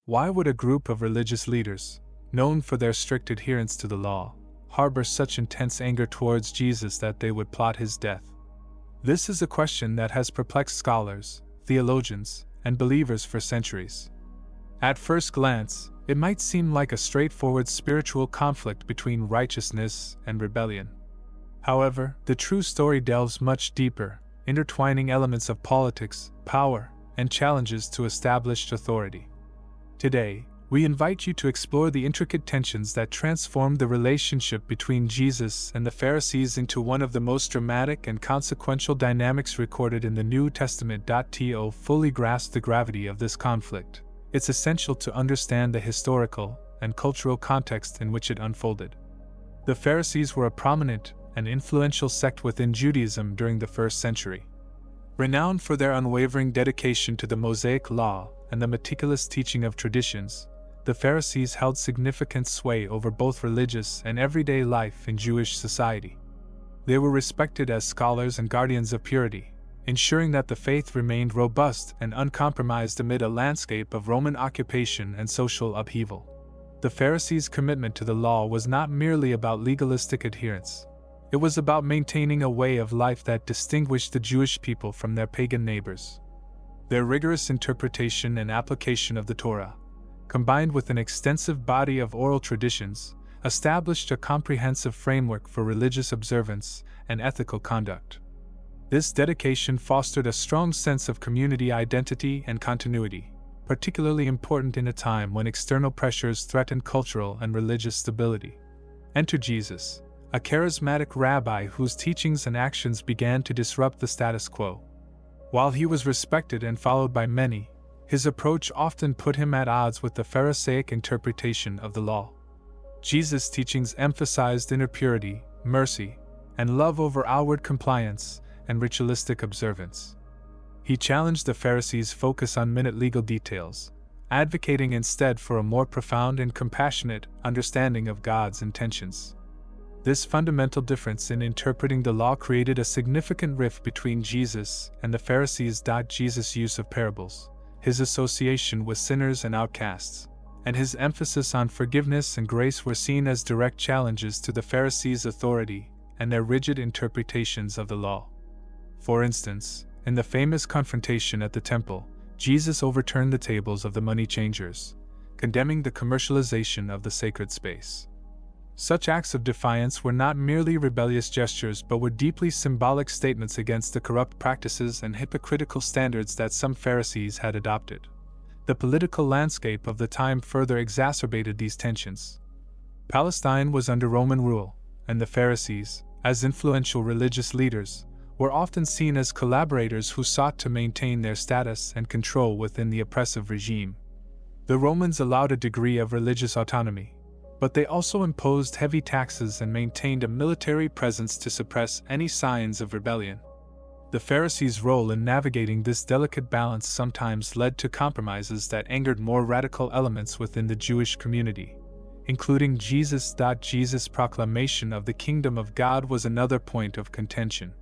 Why would a group of religious leaders, known for their strict adherence to the law, harbor such intense anger towards Jesus that they would plot his death? This is a question that has perplexed scholars, theologians, and believers for centuries. At first glance, it might seem like a straightforward spiritual conflict between righteousness and rebellion. However, the true story delves much deeper, intertwining elements of politics, power, and challenges to established authority. Today, we invite you to explore the intricate tensions that transformed the relationship between Jesus and the Pharisees into one of the most dramatic and consequential dynamics recorded in the New Testament. To fully grasp the gravity of this conflict, it's essential to understand the historical and cultural context in which it unfolded. The Pharisees were a prominent and influential sect within Judaism during the 1st century. Renowned for their unwavering dedication to the Mosaic Law and the meticulous teaching of traditions, the Pharisees held significant sway over both religious and everyday life in Jewish society. They were respected as scholars and guardians of purity, ensuring that the faith remained robust and uncompromised amid a landscape of Roman occupation and social upheaval. The Pharisees' commitment to the law was not merely about legalistic adherence. It was about maintaining a way of life that distinguished the Jewish people from their pagan neighbors. Their rigorous interpretation and application of the Torah, combined with an extensive body of oral traditions, established a comprehensive framework for religious observance and ethical conduct. This dedication fostered a strong sense of community identity and continuity, particularly important in a time when external pressures threatened cultural and religious stability. Enter Jesus, a charismatic rabbi whose teachings and actions began to disrupt the status quo. While he was respected and followed by many, his approach often put him at odds with the Pharisaic interpretation of the law. Jesus' teachings emphasized inner purity, mercy, and love over outward compliance and ritualistic observance. He challenged the Pharisees' focus on minute legal details, advocating instead for a more profound and compassionate understanding of God's intentions. This fundamental difference in interpreting the law created a significant rift between Jesus and the Pharisees. Jesus' use of parables, his association with sinners and outcasts, and his emphasis on forgiveness and grace were seen as direct challenges to the Pharisees' authority and their rigid interpretations of the law. For instance, in the famous confrontation at the temple, Jesus overturned the tables of the money changers, condemning the commercialization of the sacred space. Such acts of defiance were not merely rebellious gestures but were deeply symbolic statements against the corrupt practices and hypocritical standards that some Pharisees had adopted. The political landscape of the time further exacerbated these tensions. Palestine was under Roman rule, and the Pharisees, as influential religious leaders, were often seen as collaborators who sought to maintain their status and control within the oppressive regime. The Romans allowed a degree of religious autonomy, but they also imposed heavy taxes and maintained a military presence to suppress any signs of rebellion. The Pharisees' role in navigating this delicate balance sometimes led to compromises that angered more radical elements within the Jewish community, including Jesus'. Jesus' proclamation of the kingdom of God was another point of contention.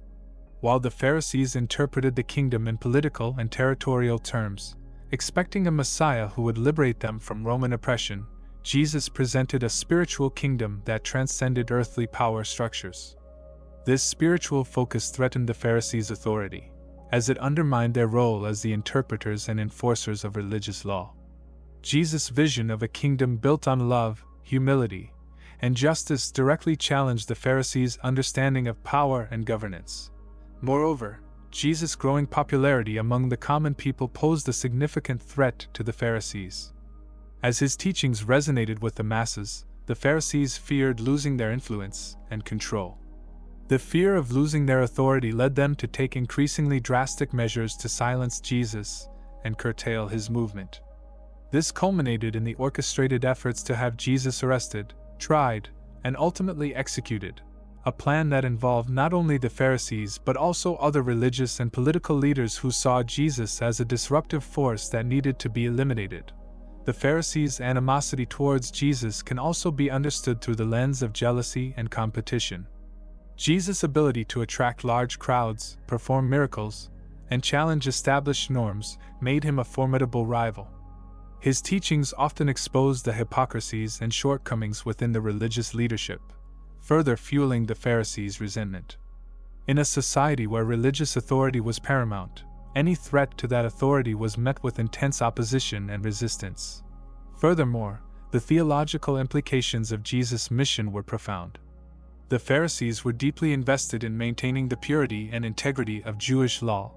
While the Pharisees interpreted the kingdom in political and territorial terms, expecting a Messiah who would liberate them from Roman oppression, Jesus presented a spiritual kingdom that transcended earthly power structures. This spiritual focus threatened the Pharisees' authority, as it undermined their role as the interpreters and enforcers of religious law. Jesus' vision of a kingdom built on love, humility, and justice directly challenged the Pharisees' understanding of power and governance. Moreover, Jesus' growing popularity among the common people posed a significant threat to the Pharisees. As his teachings resonated with the masses, the Pharisees feared losing their influence and control. The fear of losing their authority led them to take increasingly drastic measures to silence Jesus and curtail his movement. This culminated in the orchestrated efforts to have Jesus arrested, tried, and ultimately executed, a plan that involved not only the Pharisees but also other religious and political leaders who saw Jesus as a disruptive force that needed to be eliminated. The Pharisees' animosity towards Jesus can also be understood through the lens of jealousy and competition. Jesus' ability to attract large crowds, perform miracles, and challenge established norms made him a formidable rival. His teachings often exposed the hypocrisies and shortcomings within the religious leadership, further fueling the Pharisees' resentment. In a society where religious authority was paramount, any threat to that authority was met with intense opposition and resistance. Furthermore, the theological implications of Jesus' mission were profound. The Pharisees were deeply invested in maintaining the purity and integrity of Jewish law,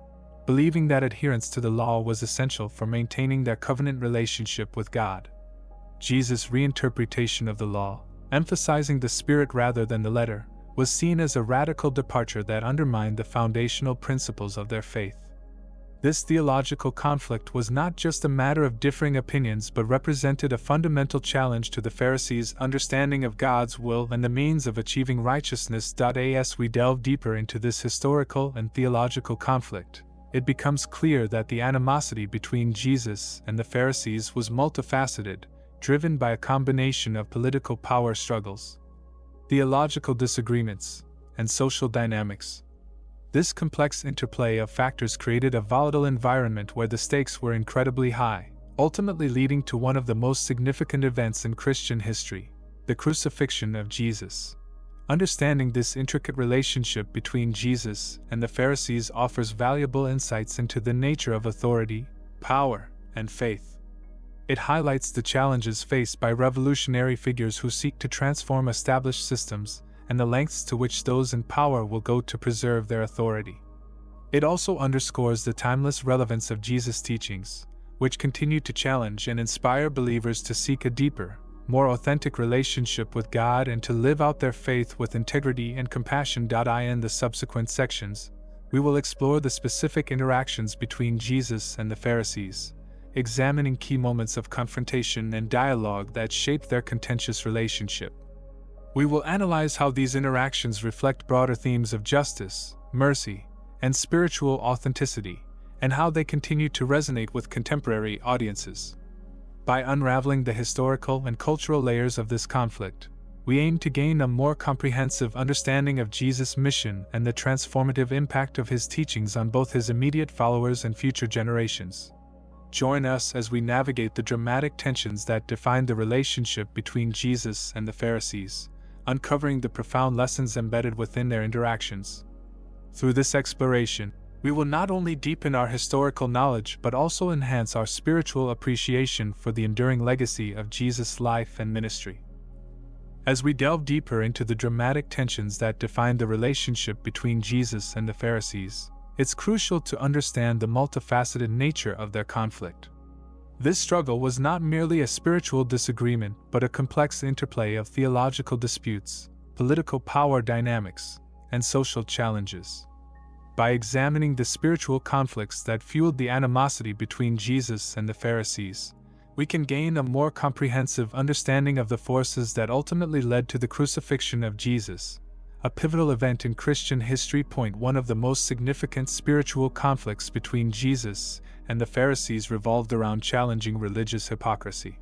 believing that adherence to the law was essential for maintaining their covenant relationship with God. Jesus' reinterpretation of the law, emphasizing the spirit rather than the letter, was seen as a radical departure that undermined the foundational principles of their faith. This theological conflict was not just a matter of differing opinions but represented a fundamental challenge to the Pharisees' understanding of God's will and the means of achieving righteousness. As we delve deeper into this historical and theological conflict, it becomes clear that the animosity between Jesus and the Pharisees was multifaceted, driven by a combination of political power struggles, theological disagreements, and social dynamics. This complex interplay of factors created a volatile environment where the stakes were incredibly high, ultimately leading to one of the most significant events in Christian history, the crucifixion of Jesus. Understanding this intricate relationship between Jesus and the Pharisees offers valuable insights into the nature of authority, power, and faith. It highlights the challenges faced by revolutionary figures who seek to transform established systems and the lengths to which those in power will go to preserve their authority. It also underscores the timeless relevance of Jesus' teachings, which continue to challenge and inspire believers to seek a deeper, more authentic relationship with God and to live out their faith with integrity and compassion. In the subsequent sections, we will explore the specific interactions between Jesus and the Pharisees, examining key moments of confrontation and dialogue that shaped their contentious relationship. We will analyze how these interactions reflect broader themes of justice, mercy, and spiritual authenticity, and how they continue to resonate with contemporary audiences. By unraveling the historical and cultural layers of this conflict, we aim to gain a more comprehensive understanding of Jesus' mission and the transformative impact of his teachings on both his immediate followers and future generations. Join us as we navigate the dramatic tensions that define the relationship between Jesus and the Pharisees, uncovering the profound lessons embedded within their interactions. Through this exploration, we will not only deepen our historical knowledge but also enhance our spiritual appreciation for the enduring legacy of Jesus' life and ministry. As we delve deeper into the dramatic tensions that define the relationship between Jesus and the Pharisees, it's crucial to understand the multifaceted nature of their conflict. This struggle was not merely a spiritual disagreement but a complex interplay of theological disputes, political power dynamics, and social challenges. By examining the spiritual conflicts that fueled the animosity between Jesus and the Pharisees, we can gain a more comprehensive understanding of the forces that ultimately led to the crucifixion of Jesus, a pivotal event in Christian history. One of the most significant spiritual conflicts between Jesus and the Pharisees revolved around challenging religious hypocrisy.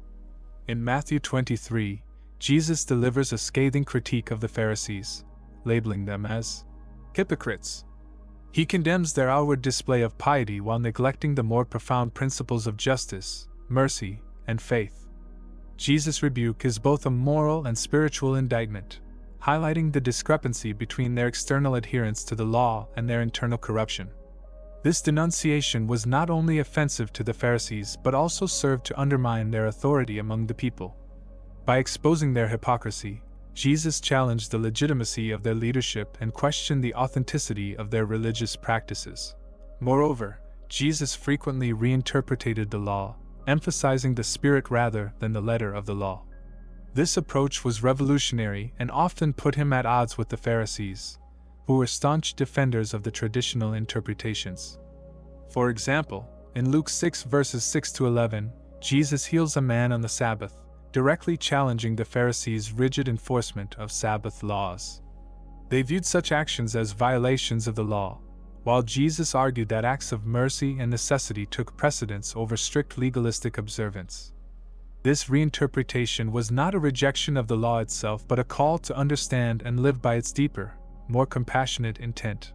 In Matthew 23, Jesus delivers a scathing critique of the Pharisees, labeling them as hypocrites. He condemns their outward display of piety while neglecting the more profound principles of justice, mercy, and faith. Jesus' rebuke is both a moral and spiritual indictment, highlighting the discrepancy between their external adherence to the law and their internal corruption. This denunciation was not only offensive to the Pharisees but also served to undermine their authority among the people. By exposing their hypocrisy, Jesus challenged the legitimacy of their leadership and questioned the authenticity of their religious practices. Moreover, Jesus frequently reinterpreted the law, emphasizing the spirit rather than the letter of the law. This approach was revolutionary and often put him at odds with the Pharisees, who were staunch defenders of the traditional interpretations. For example, in Luke 6 verses 6-11, Jesus heals a man on the Sabbath, directly challenging the Pharisees' rigid enforcement of Sabbath laws. They viewed such actions as violations of the law, while Jesus argued that acts of mercy and necessity took precedence over strict legalistic observance. This reinterpretation was not a rejection of the law itself but a call to understand and live by its deeper, more compassionate intent.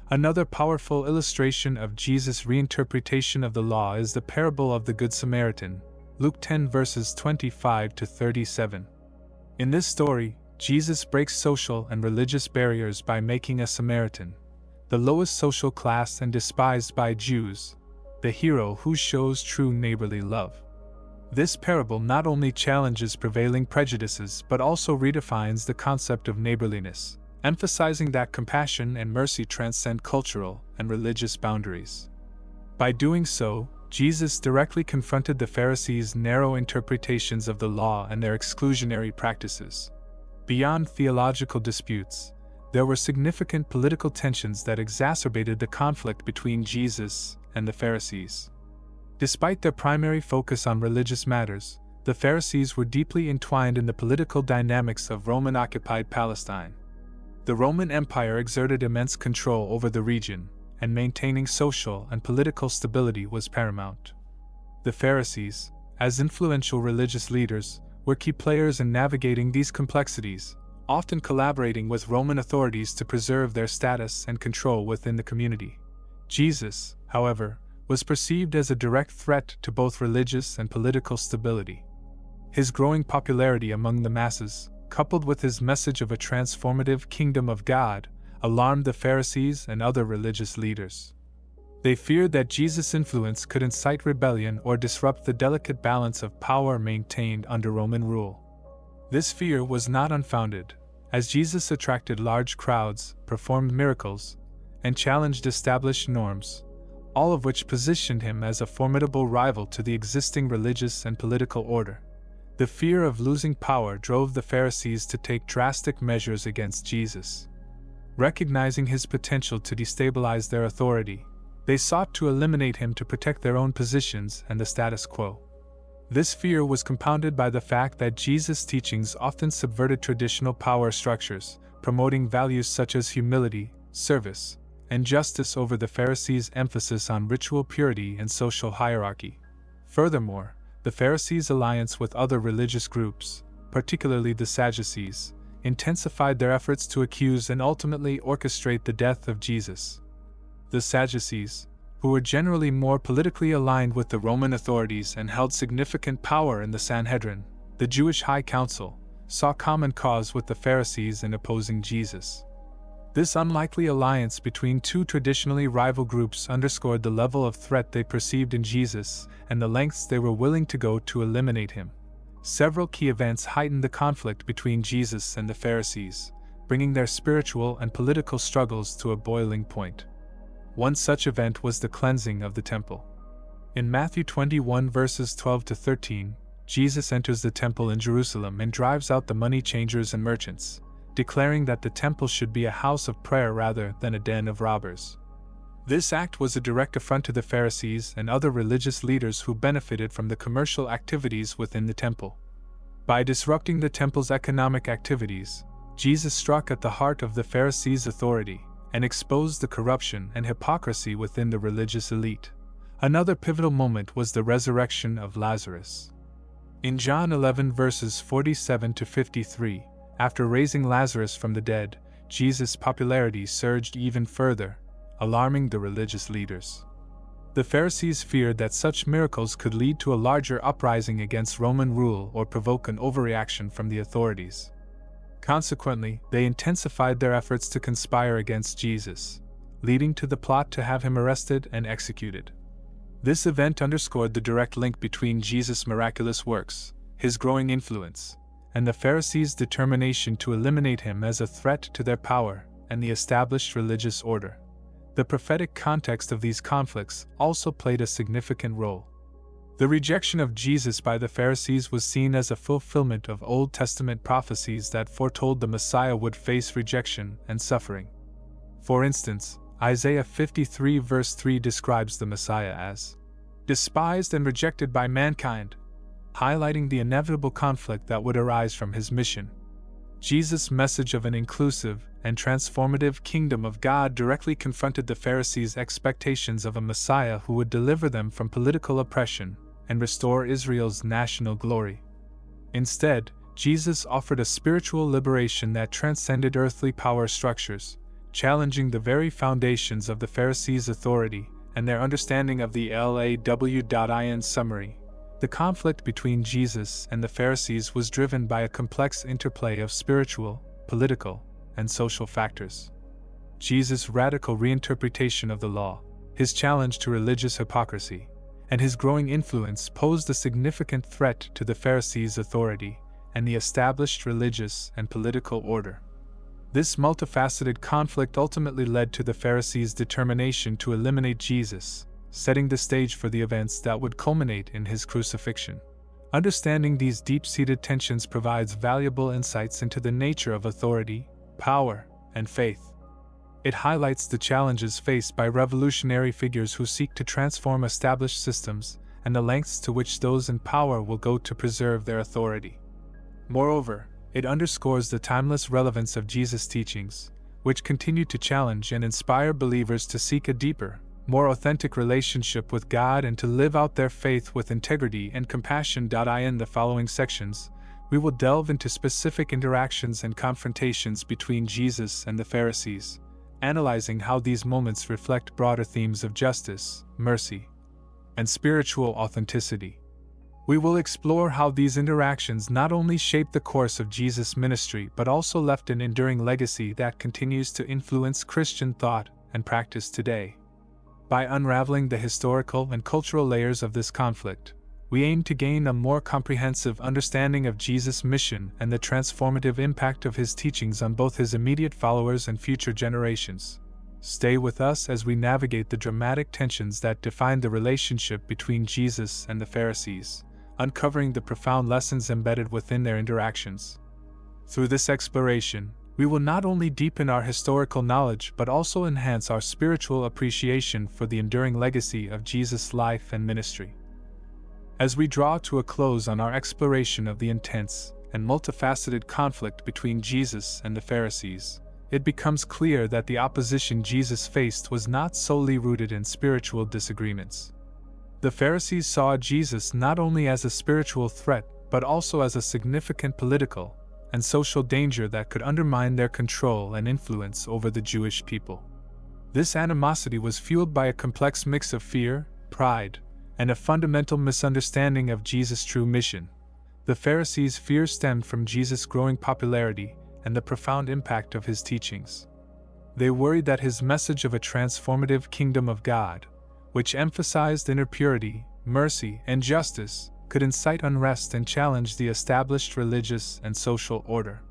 Another powerful illustration of Jesus' reinterpretation of the law is the parable of the Good Samaritan, Luke 10 verses 25 to 37. In this story, Jesus breaks social and religious barriers by making a Samaritan, the lowest social class and despised by Jews, the hero who shows true neighborly love. This parable not only challenges prevailing prejudices but also redefines the concept of neighborliness, emphasizing that compassion and mercy transcend cultural and religious boundaries. By doing so, Jesus directly confronted the Pharisees' narrow interpretations of the law and their exclusionary practices. Beyond theological disputes, there were significant political tensions that exacerbated the conflict between Jesus and the Pharisees. Despite their primary focus on religious matters, the Pharisees were deeply entwined in the political dynamics of Roman-occupied Palestine. The Roman Empire exerted immense control over the region, and maintaining social and political stability was paramount. The Pharisees, as influential religious leaders, were key players in navigating these complexities, often collaborating with Roman authorities to preserve their status and control within the community. Jesus, however, was perceived as a direct threat to both religious and political stability. His growing popularity among the masses, coupled with his message of a transformative kingdom of God, alarmed the Pharisees and other religious leaders. They feared that Jesus' influence could incite rebellion or disrupt the delicate balance of power maintained under Roman rule. This fear was not unfounded, as Jesus attracted large crowds, performed miracles, and challenged established norms, all of which positioned him as a formidable rival to the existing religious and political order. The fear of losing power drove the Pharisees to take drastic measures against Jesus. Recognizing his potential to destabilize their authority, they sought to eliminate him to protect their own positions and the status quo. This fear was compounded by the fact that Jesus' teachings often subverted traditional power structures, promoting values such as humility, service, and justice over the Pharisees' emphasis on ritual purity and social hierarchy. Furthermore, the Pharisees' alliance with other religious groups, particularly the Sadducees, intensified their efforts to accuse and ultimately orchestrate the death of Jesus. The Sadducees, who were generally more politically aligned with the Roman authorities and held significant power in the Sanhedrin, the Jewish High Council, saw common cause with the Pharisees in opposing Jesus. This unlikely alliance between two traditionally rival groups underscored the level of threat they perceived in Jesus and the lengths they were willing to go to eliminate him. Several key events heightened the conflict between Jesus and the Pharisees, bringing their spiritual and political struggles to a boiling point. One such event was the cleansing of the temple. In Matthew 21 verses 12 to 13, Jesus enters the temple in Jerusalem and drives out the money changers and merchants, declaring that the temple should be a house of prayer rather than a den of robbers. This act was a direct affront to the Pharisees and other religious leaders who benefited from the commercial activities within the temple. By disrupting the temple's economic activities, Jesus struck at the heart of the Pharisees' authority and exposed the corruption and hypocrisy within the religious elite. Another pivotal moment was the resurrection of Lazarus. In John 11 verses 47 to 53, after raising Lazarus from the dead, Jesus' popularity surged even further, alarming the religious leaders. The Pharisees feared that such miracles could lead to a larger uprising against Roman rule or provoke an overreaction from the authorities. Consequently, they intensified their efforts to conspire against Jesus, leading to the plot to have him arrested and executed. This event underscored the direct link between Jesus' miraculous works, his growing influence, and the Pharisees' determination to eliminate him as a threat to their power and the established religious order. The prophetic context of these conflicts also played a significant role. The rejection of Jesus by the Pharisees was seen as a fulfillment of Old Testament prophecies that foretold the Messiah would face rejection and suffering. For instance, Isaiah 53 verse 3 describes the Messiah as despised and rejected by mankind, highlighting the inevitable conflict that would arise from his mission. Jesus' message of an inclusive and transformative kingdom of God directly confronted the Pharisees' expectations of a Messiah who would deliver them from political oppression and restore Israel's national glory. Instead, Jesus offered a spiritual liberation that transcended earthly power structures, challenging the very foundations of the Pharisees' authority and their understanding of the Law. In summary, The conflict between Jesus and the Pharisees was driven by a complex interplay of spiritual, political, and social factors. Jesus' radical reinterpretation of the law, his challenge to religious hypocrisy, and his growing influence posed a significant threat to the Pharisees' authority and the established religious and political order. This multifaceted conflict ultimately led to the Pharisees' determination to eliminate Jesus, setting the stage for the events that would culminate in his crucifixion. Understanding these deep-seated tensions provides valuable insights into the nature of authority, power, and faith. It highlights the challenges faced by revolutionary figures who seek to transform established systems and the lengths to which those in power will go to preserve their authority. Moreover, it underscores the timeless relevance of Jesus' teachings, which continue to challenge and inspire believers to seek a deeper, more authentic relationship with God and to live out their faith with integrity and compassion. In the following sections, we will delve into specific interactions and confrontations between Jesus and the Pharisees, analyzing how these moments reflect broader themes of justice, mercy, and spiritual authenticity. We will explore how these interactions not only shaped the course of Jesus' ministry but also left an enduring legacy that continues to influence Christian thought and practice today. By unraveling the historical and cultural layers of this conflict, we aim to gain a more comprehensive understanding of Jesus' mission and the transformative impact of his teachings on both his immediate followers and future generations. Stay with us as we navigate the dramatic tensions that define the relationship between Jesus and the Pharisees, uncovering the profound lessons embedded within their interactions. Through this exploration, we will not only deepen our historical knowledge but also enhance our spiritual appreciation for the enduring legacy of Jesus' life and ministry. As we draw to a close on our exploration of the intense and multifaceted conflict between Jesus and the Pharisees, it becomes clear that the opposition Jesus faced was not solely rooted in spiritual disagreements. The Pharisees saw Jesus not only as a spiritual threat but also as a significant political and social danger that could undermine their control and influence over the Jewish people. This animosity was fueled by a complex mix of fear, pride, and a fundamental misunderstanding of Jesus' true mission. The Pharisees' fear stemmed from Jesus' growing popularity and the profound impact of his teachings. They worried that his message of a transformative kingdom of God, which emphasized inner purity, mercy, and justice, could incite unrest and challenge the established religious and social order.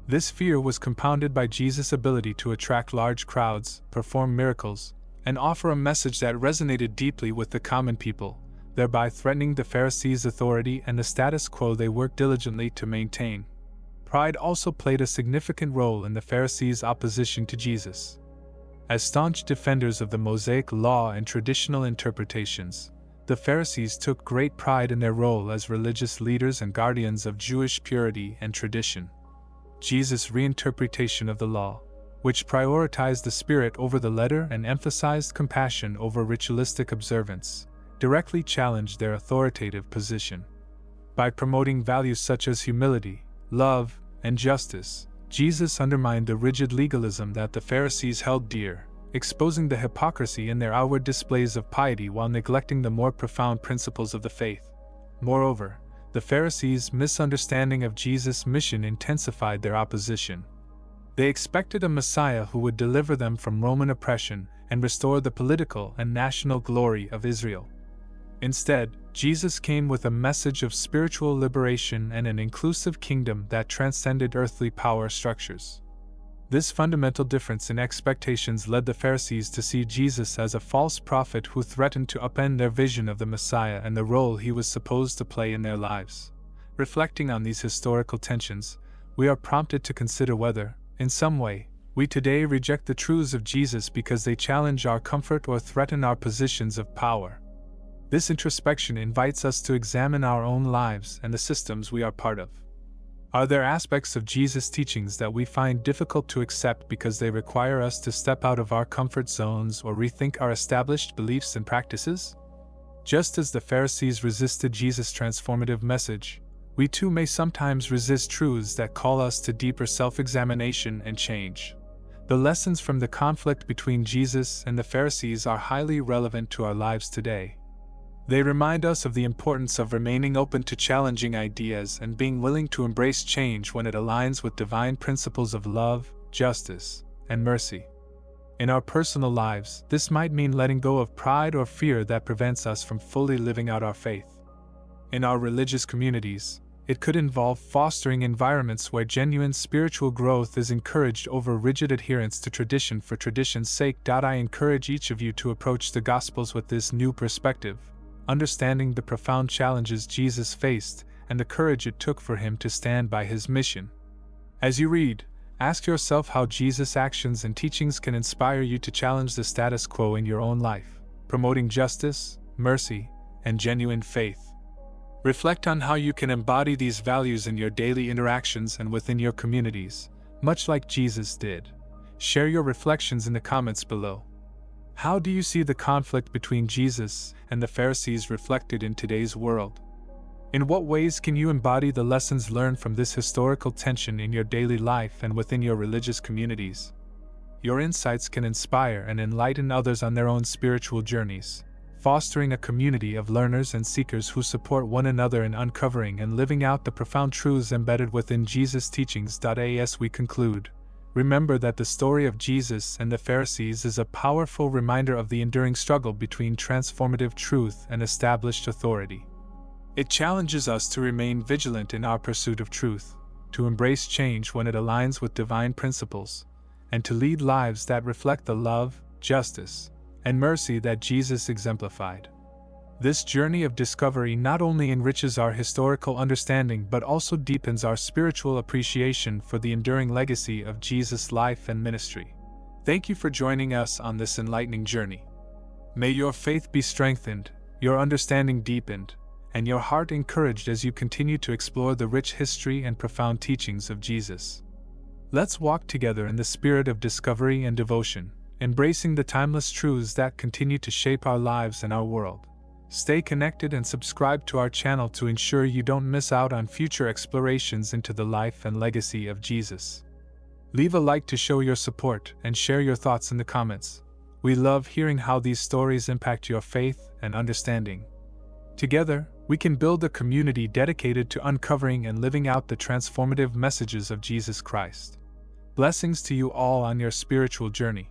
This fear was compounded by Jesus' ability to attract large crowds, perform miracles, and offer a message that resonated deeply with the common people, thereby threatening the Pharisees' authority and the status quo they worked diligently to maintain. Pride also played a significant role in the Pharisees' opposition to Jesus. As staunch defenders of the Mosaic law and traditional interpretations, the Pharisees took great pride in their role as religious leaders and guardians of Jewish purity and tradition. Jesus' reinterpretation of the law, which prioritized the spirit over the letter and emphasized compassion over ritualistic observance, directly challenged their authoritative position. By promoting values such as humility, love, and justice, Jesus undermined the rigid legalism that the Pharisees held dear, exposing the hypocrisy in their outward displays of piety while neglecting the more profound principles of the faith. Moreover, the Pharisees' misunderstanding of Jesus' mission intensified their opposition. They expected a Messiah who would deliver them from Roman oppression and restore the political and national glory of Israel. Instead, Jesus came with a message of spiritual liberation and an inclusive kingdom that transcended earthly power structures. This fundamental difference in expectations led the Pharisees to see Jesus as a false prophet who threatened to upend their vision of the Messiah and the role he was supposed to play in their lives. Reflecting on these historical tensions, we are prompted to consider whether, in some way, we today reject the truths of Jesus because they challenge our comfort or threaten our positions of power. This introspection invites us to examine our own lives and the systems we are part of. Are there aspects of Jesus' teachings that we find difficult to accept because they require us to step out of our comfort zones or rethink our established beliefs and practices? Just as the Pharisees resisted Jesus' transformative message, we too may sometimes resist truths that call us to deeper self-examination and change. The lessons from the conflict between Jesus and the Pharisees are highly relevant to our lives today. They remind us of the importance of remaining open to challenging ideas and being willing to embrace change when it aligns with divine principles of love, justice, and mercy. In our personal lives, this might mean letting go of pride or fear that prevents us from fully living out our faith. In our religious communities, it could involve fostering environments where genuine spiritual growth is encouraged over rigid adherence to tradition for tradition's sake. I encourage each of you to approach the Gospels with this new perspective, understanding the profound challenges Jesus faced and the courage it took for him to stand by his mission. As you read, ask yourself how Jesus' actions and teachings can inspire you to challenge the status quo in your own life, promoting justice, mercy, and genuine faith. Reflect on how you can embody these values in your daily interactions and within your communities, much like Jesus did. Share your reflections in the comments below. How do you see the conflict between Jesus and the Pharisees reflected in today's world? In what ways can you embody the lessons learned from this historical tension in your daily life and within your religious communities? Your insights can inspire and enlighten others on their own spiritual journeys, fostering a community of learners and seekers who support one another in uncovering and living out the profound truths embedded within Jesus' teachings. As we conclude, remember that the story of Jesus and the Pharisees is a powerful reminder of the enduring struggle between transformative truth and established authority. It challenges us to remain vigilant in our pursuit of truth, to embrace change when it aligns with divine principles, and to lead lives that reflect the love, justice, and mercy that Jesus exemplified. This journey of discovery not only enriches our historical understanding but also deepens our spiritual appreciation for the enduring legacy of Jesus' life and ministry. Thank you for joining us on this enlightening journey. May your faith be strengthened, your understanding deepened, and your heart encouraged as you continue to explore the rich history and profound teachings of Jesus. Let's walk together in the spirit of discovery and devotion, embracing the timeless truths that continue to shape our lives and our world. Stay connected and subscribe to our channel to ensure you don't miss out on future explorations into the life and legacy of Jesus. Leave a like to show your support and share your thoughts in the comments. We love hearing how these stories impact your faith and understanding. Together, we can build a community dedicated to uncovering and living out the transformative messages of Jesus Christ. Blessings to you all on your spiritual journey.